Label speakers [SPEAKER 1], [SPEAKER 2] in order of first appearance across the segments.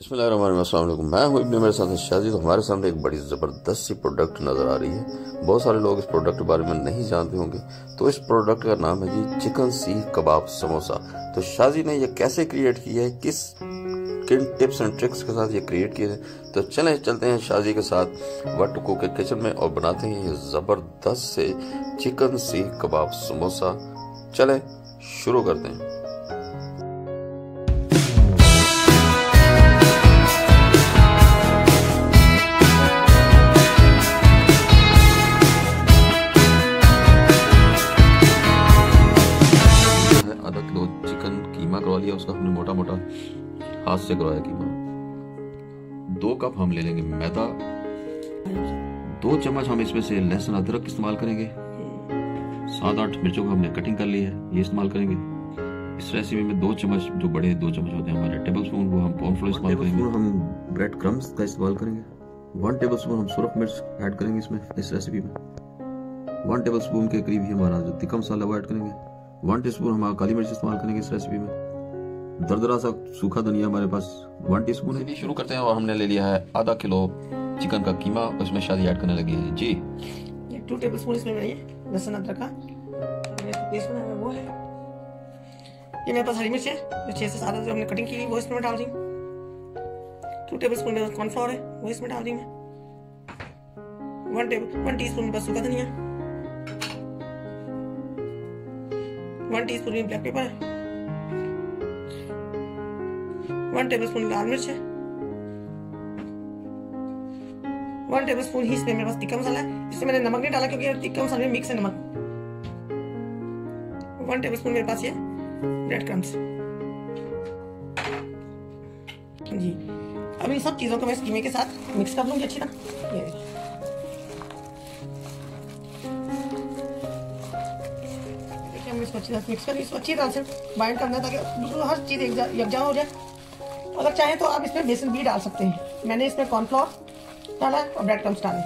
[SPEAKER 1] बिस्मिल्लाहिर्रहमानिर्रहीम। मैं हूं इब्ने, मेरे साथ शाजी। तो हमारे सामने एक बड़ी ज़बरदस्त सी प्रोडक्ट नज़र आ रही है। बहुत सारे लोग इस प्रोडक्ट के बारे में नहीं जानते होंगे। तो इस प्रोडक्ट का नाम है जी चिकन सीख कबाब समोसा। तो शाजी ने ये कैसे क्रिएट किया है, किन टिप्स एंड ट्रिक्स के साथ ये क्रिएट किया है, तो चलते हैं शाजी के साथ व्हाट टू कुक के किचन में और बनाते हैं ये ज़बरदस्त से चिकन सीख कबाब समोसा। चलें शुरू करते हैं। आधा किलो चिकन कीमा करवा लिया, उसका हमने मोटा मोटा हाथ से करवाया कीमा। 2 कप हम ले लेंगे मैदा। 2 चम्मच हम इसमें से लहसुन अदरक इस्तेमाल करेंगे। 7-8 मिर्चों को हमने कटिंग कर ली है, ये इस्तेमाल करेंगे। इस रेसिपी में 2 चम्मच जो बड़े 2 चम्मच होते हैं हमारे टेबल स्पून, वो हम कॉर्नफ्लोर इस्तेमाल करेंगे। हम ब्रेड क्रम्स का इस्तेमाल करेंगे। 1 टेबल स्पून हम सुरख मिर्च ऐड करेंगे इसमें, इस रेसिपी में। 1 टेबल स्पून के करीब ही हमारा जो तिक्का मसाला वो ऐड करेंगे। 1 टीस्पून हम काली मिर्च इस्तेमाल करेंगे इस रेसिपी में। दरदरा सा सूखा धनिया हमारे पास 1 टीस्पून है। शुरू करते हैं। और हमने ले लिया है आधा किलो चिकन का कीमा, उसमें शादी ऐड करने लगी है जी।
[SPEAKER 2] 2 टेबल स्पून इसमें लहसुन अदरक का पेस्ट बनाया वो है। ये मेरे पास हरी मिर्च है जो 6 से 7 जो हमने कटिंग की वो इसमें डाल दी। 2 टेबल स्पून मेरे पास कॉर्नफ्लोर है वो इसमें डाल दी मैं। 1 टीस्पून बस सूखा धनिया, 1 टीस्पून ब्लैक पेपर है, 1 टेबलस्पून लाल मिर्च है, 1 टेबलस्पून ही इसमें मेरे पास तिक्का मसाला है। इसमें मैंने नमक नहीं डाला क्योंकि तिक्का मसाले में मिक्स है नमक। 1 टेबलस्पून मेरे पास ये ब्रेड क्रम्स जी। अब इन सब चीजों को मैं इस कीमे के साथ मिक्स कर लूंगी अच्छी तरह। ये देखिए हम इसको अच्छी तरह मिक्स करें, इसको अच्छी तरह से बाइंड करना है ताकि बिल्कुल हर चीज यकजा हो जाए। अगर चाहें तो आप इसमें बेसन भी डाल सकते हैं। मैंने इसमें कॉर्नफ्लोर डाला और ब्रेड क्रम्स डाले,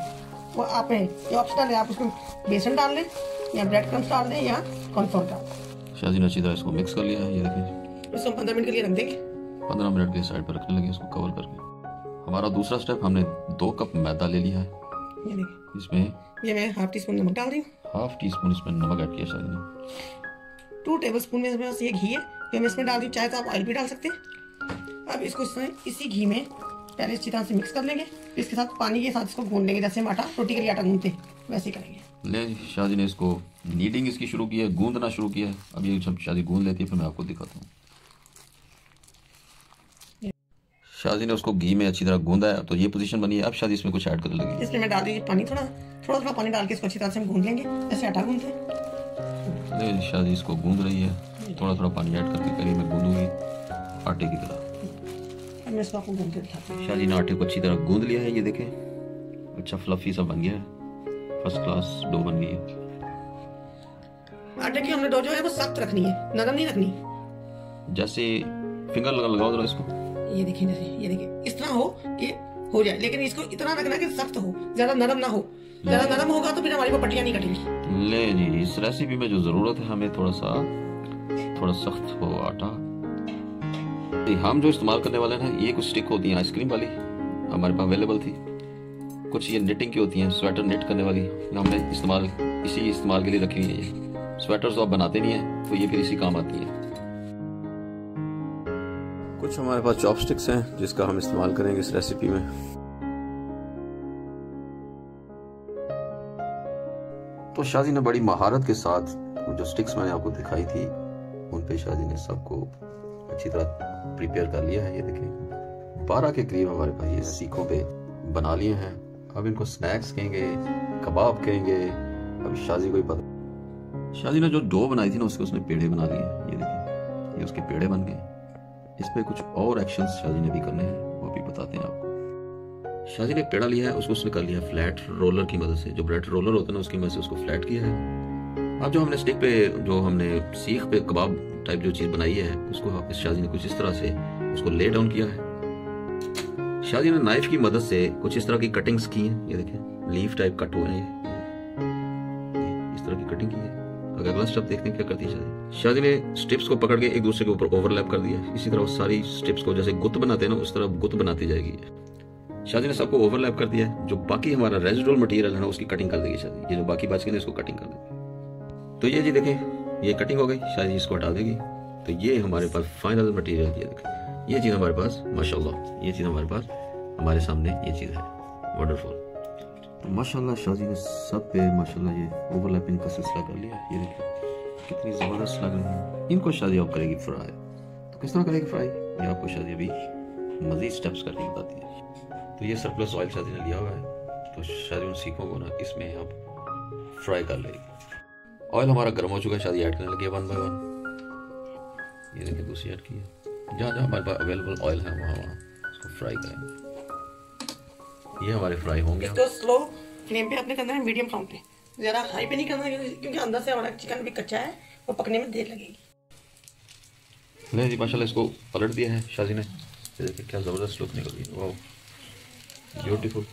[SPEAKER 2] वो आप हैं, ये ऑप्शनल है। आप उसमें बेसन डाल लें या ब्रेड क्रम्स डाल दें या कॉर्नफ्लोर डाल दें।
[SPEAKER 1] शाजी ने अच्छी तरह इसको मिक्स कर लिया है, ये देखिए।
[SPEAKER 2] इसको 15 मिनट के लिए रख देंगे।
[SPEAKER 1] 15 मिनट के साइड पर रखने लगे इसको कवर करके। हमारा दूसरा स्टेप, हमने 2 कप मैदा ले लिया है।
[SPEAKER 2] ये देखिए,
[SPEAKER 1] इसमें
[SPEAKER 2] ये मैं 1/2 टीस्पून नमक डाल रही हूँ।
[SPEAKER 1] 1/2 टीस्पून इसमें नमक ऐड किया शादी ने।
[SPEAKER 2] 2 टेबलस्पून में मेरे पास ये घी है जो मैं इसमें डाल दी, चाहे तो आप ऑयल भी डाल सकते हैं। अब इसको इसी घी में पहले अच्छी तरह से मिक्स कर लेंगे। इसके साथ पानी के साथ इसको गूंद लेंगे, जैसे हम आटा रोटी के लिए आटा गूंदते वैसे ही करेंगे।
[SPEAKER 1] ले शादी ने इसको नीडिंग इसकी शुरू की है, गूंदना शुरू किया है। अब ये जब शादी गूंद लेती है फिर मैं आपको दिखाता हूँ। शादी ने उसको घी में अच्छी तरह गूंदा है, तो ये पोजीशन बनी है। अब शादी इसमें कुछ ऐड करने लगी।
[SPEAKER 2] इसमें मैं डाल दीजिए पानी, थोड़ा पानी डाल के इसको अच्छी तरह से हम गूंद लेंगे, जैसे आटा गूंदते हैं।
[SPEAKER 1] शादी इसको गूंद रही है, थोड़ा पानी ऐड करके करीब में गूंदूंगी आटे की तरह।
[SPEAKER 2] मैं इसको आपको गूंद के दिखाती हूँ।
[SPEAKER 1] शादी ने आटे को अच्छी तरह गूंद लिया है, ये देखें अच्छा फ्लफी सा बन गया है, फर्स्ट क्लास डो बन गई है।
[SPEAKER 2] आटे की हमने डो जो है वो सख्त रखनी है, नरम नहीं रखनी।
[SPEAKER 1] जैसे फिंगर लगाओ जरा इसको।
[SPEAKER 2] ये देखिए, जैसे ये देखिए इस तरह हो कि हो जाए, लेकिन इसको इतना रखना कि सख्त हो, ज्यादा नरम ना हो। ज्यादा नरम होगा तो फिर हमारी वो पट्टियां नहीं कटेंगी।
[SPEAKER 1] ले जी, इस रेसिपी में जो जरूरत है हमें थोड़ा सख्त हो आटा। हम जो इस्तेमाल करने वाले हैं ये कुछ स्टिक होती हैं आइसक्रीम वाली, हमारे पास अवेलेबल थी। कुछ ये निटिंग की होती हैं, स्वेटर निट करने वाली, हमने इस्तेमाल के लिए रखी हुई है। ये स्वेटर्स तो आप बनाते नहीं है, तो ये फिर इसी काम आती है। कुछ हमारे पास चॉपस्टिक्स हैं जिसका हम इस्तेमाल करेंगे इस रेसिपी में। तो शादी ने बड़ी महारत के साथ जो स्टिक्स मैंने आपको दिखाई थी उन पे शादी ने सबको अच्छी तरह प्रिपेयर कर लिया है। ये देखिए 12 के करीब हमारे पास ये सीखों पे बना लिए हैं। अब इनको स्नैक्स कहेंगे, कबाब कहेंगे, अभी शादी को ही पता। शादी ने जो डो बनाई थी ना उसके पेड़े बना लिए। ये देखिए, ये उसके पेड़े बन गए। इस पे कुछ और एक्शंस शादी ने भी करने हैं, वो भी बताते हैं आपको। शादी ने पेड़ा लिया है, उसको उसने कर लिया फ्लैट रोलर की मदद से। जो ब्रेड रोलर होता है ना उसकी मदद से उसको फ्लैट किया है। अब जो हमने स्टिक पे जो हमने सीख पे कबाब टाइप जो चीज बनाई है उसको शादी ने कुछ इस तरह से उसको ले डाउन किया है। शादी ने नाइफ की मदद से कुछ इस तरह की कटिंग्स की हैं। ये देखें लीफ टाइप कट हुए हैं, इस तरह की कटिंग की है। अगला स्टेप देखते हैं क्या करती है शादी ने स्ट्रिप्स को पकड़ के एक दूसरे के ऊपर ओवरलैप कर दिया। इसी तरह वो सारी स्ट्रिप्स को जैसे गुत्त बनाते हैं ना, उस तरह गुत्त बनाती जाएगी। शादी ने सबको ओवरलैप कर दिया है। जो बाकी हमारा रेजिडुअल मटेरियल है ना, उसकी कटिंग कर देगी शादी। ये जो बाकी बच गए इसको कटिंग कर देगी। तो ये जी देखें, ये कटिंग हो गई, शादी इसको हटा देगी। तो ये हमारे पास फाइनल मटेरियल, ये देखें, ये चीज़ हमारे पास माशाल्लाह, ये चीज़ हमारे पास हमारे सामने ये चीज़ है वंडरफुल। तो माशाल्लाह शादी ने सब पे माशाल्लाह ये ओवरलैपिंग का सिलसिला कर लिया। ये देखिए कितनी ज़बरदस्त लग रही है। इनको शादी अब करेगी फ्राई। तो किस तरह करेगी फ्राई, ये आपको शादी अभी मज़ीद स्टेप्स करके बताती है। तो ये सरप्लस ऑयल शादी ने लिया हुआ है, तो शादी उन सीखों को ना इसमें आप फ्राई कर लेगी। ऑयल हमारा गर्म हो चुका है, शादी ऐड करने लगी है 1 बाय 1। ये देखिए दूसरी ऐड की है। जहाँ जहाँ हमारे पास अवेलेबल ऑयल है वहाँ इसको फ्राई करेंगे। ये हमारे फ्राई होंगे।
[SPEAKER 2] इसको स्लो फ्लेम पे आपने करना है, मीडियम फ्लेम पे, ज़्यादा हाई पे नहीं करना, क्योंकि अंदर से हमारा चिकन भी कच्चा है, वो पकने में देर लगेगी।
[SPEAKER 1] नहीं जी माशाल्लाह इसको पलट दिया है शादी ने। देखिए क्या ज़बरदस्त लुक निकल रही है, वाह ब्यूटीफुल।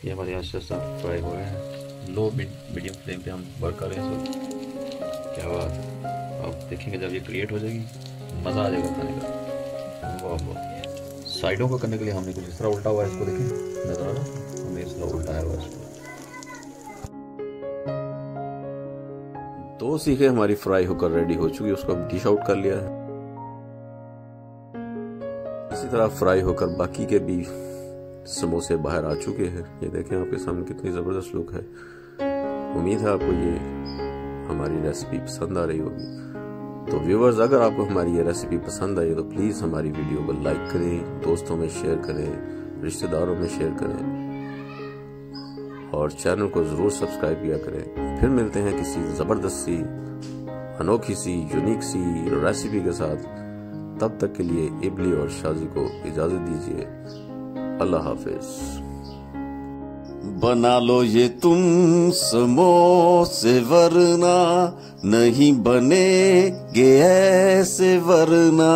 [SPEAKER 1] ये हमारे यहाँ से फ्राई हो रहे हैं। लो मीडियम फ्लेम पे हम वर्क कर रहे हैं। क्या बात है, आप देखेंगे जब ये क्रिएट हो जाएगी मज़ा आ जाएगा खाने का। वाह वाह। साइडों को करने के लिए हमने कुछ इस तरह उल्टा हुआ है, इसको देखें नजर आ रहा, हमने इस तरह उल्टाया हुआ है इसको। 2 सीखें हमारी फ्राई होकर रेडी हो चुकी है, उसको हम डिश आउट कर लिया है। इसी तरह फ्राई होकर बाकी के भी समोसे बाहर आ चुके हैं। ये देखें आपके सामने कितनी ज़बरदस्त लुक है। उम्मीद है आपको ये हमारी रेसिपी पसंद आ रही होगी। तो व्यूवर्स, अगर आपको हमारी ये रेसिपी पसंद आई तो प्लीज़ हमारी वीडियो को लाइक करें, दोस्तों में शेयर करें, रिश्तेदारों में शेयर करें और चैनल को ज़रूर सब्सक्राइब किया करें। फिर मिलते हैं किसी ज़बरदस्त सी, अनोखी सी, यूनिक सी रेसिपी के साथ। तब तक के लिए इबली और शाजी को इजाज़त दीजिए। अल्लाह हाफिज।
[SPEAKER 3] बना लो ये तुम समोसे वरना नहीं बनेगे ऐसे वरना।